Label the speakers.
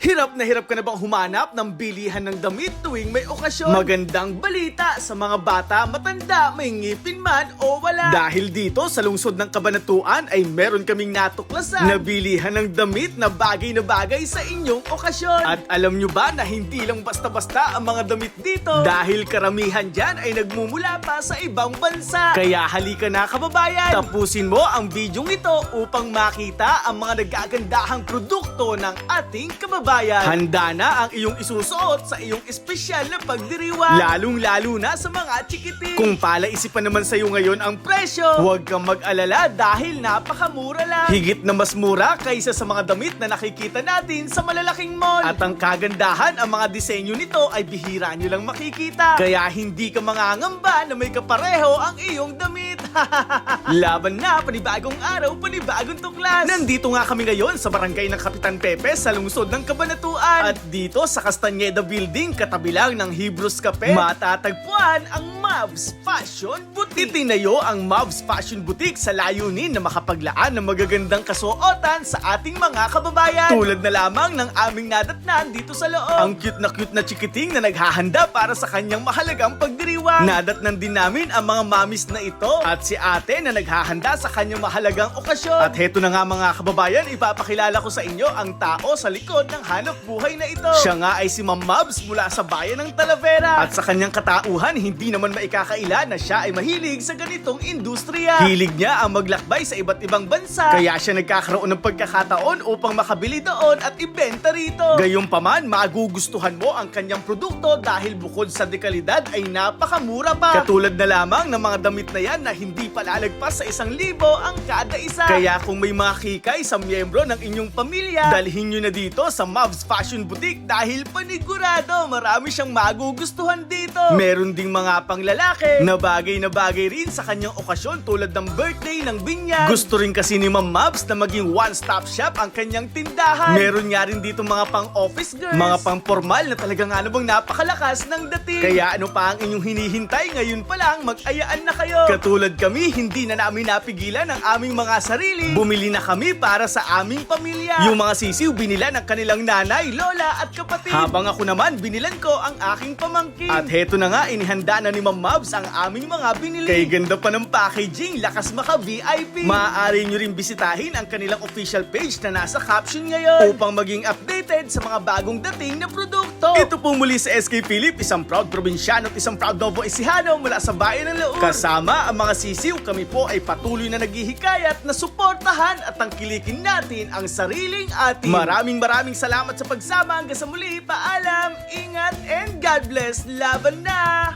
Speaker 1: Hirap ka na bang humanap ng bilihan ng damit tuwing may okasyon? Magandang balita sa mga bata, matanda, may ngipin man o wala. Dahil dito sa lungsod ng Cabanatuan ay meron kaming natuklasan na bilihan ng damit na bagay sa inyong okasyon. At alam nyo ba na hindi lang basta-basta ang mga damit dito? Dahil karamihan dyan ay nagmumula pa sa ibang bansa. Kaya halika na kababayan, tapusin mo ang bidyong ito upang makita ang mga nagagandahang produkto ng ating kababayan. Handa na ang iyong isusuot sa iyong espesyal na pagdiriwang, lalong-lalo na sa mga chikiting. Kung palaisipan naman sa iyo ngayon ang presyo, huwag kang mag-alala dahil napakamura lang. Higit na mas mura kaysa sa mga damit na nakikita natin sa malalaking mall. At ang kagandahan, ang mga disenyo nito ay bihira nyo lang makikita. Kaya hindi ka mangangamba na may kapareho ang iyong damit. Laban na, panibagong araw, panibagong tuklas. Nandito nga kami ngayon sa barangay ng Kapitan Pepe sa lungsod ng Cabanatuan. At dito sa Castaneda Building, katabi lang ng Hebrews Cafe, matatagpuan ang Mavs Fashion Boutique. Itinayo ang Mavs Fashion Boutique sa layunin na makapaglaan ng magagandang kasuotan sa ating mga kababayan. Tulad na lamang ng aming nadatnan dito sa loob. Ang cute na chikiting na naghahanda para sa kanyang mahalagang pagdiriwang. Nadatnan din namin ang mga mamis na ito at si ate na naghahanda sa kanyang mahalagang okasyon. At heto na nga mga kababayan, ipapakilala ko sa inyo ang tao sa likod ng hanap buhay na ito. Siya nga ay si Ma'am Mavs mula sa bayan ng Talavera. At sa kanyang katauhan, hindi naman maikakaila na siya ay mahilig sa ganitong industriya. Hilig niya ang maglakbay sa iba't ibang bansa. Kaya siya nagkakaroon ng pagkakataon upang makabili doon at ibenta rito. Gayunpaman, magugustuhan mo ang kanyang produkto dahil bukod sa dekalidad ay napakamura pa. Katulad na lamang ng mga damit na yan na hindi palalagpas sa 1,000 ang kada isa. Kaya kung may mga kikay sa miyembro ng inyong pamilya, dalhin nyo na dito sa Mavs Fashion Boutique dahil panigurado marami siyang magugustuhan dito. Meron ding mga panglalaki na bagay rin sa kanyang okasyon tulad ng birthday ng binyag. Gusto rin kasi ni Ma'am Mavs na maging one-stop shop ang kanyang tindahan. Meron nga rin dito mga pang-office girls, mga pang-formal na talagang ano bang napakalakas ng dating. Kaya ano pa ang inyong hinihintay, ngayon pa lang mag-ayaan na kayo. Katulad kami, hindi na namin napigilan ang aming mga sarili. Bumili na kami para sa aming pamilya. Yung mga sisiw binila ng kanilang nanay, lola at kapatid. Habang ako naman, binilan ko ang aking pamangkin. At heto na nga, inihanda na ni Ma'am Mavs ang aming mga binili. Kay ganda pa ng packaging, lakas maka VIP. Maaari nyo rin bisitahin ang kanilang official page na nasa caption ngayon upang maging updated sa mga bagong dating na produkto. Ito po muli sa SK Philip, isang proud probinsyano at isang proud Novo Ecijano mula sa bayan ng Laur. Kasama ang mga sisiw, kami po ay patuloy na naghihikayat na suportahan at tangkilikin natin ang sariling atin. Maraming salamat sa pagsama. Hanggang sa muli, paalam, ingat, and God bless. Laban na!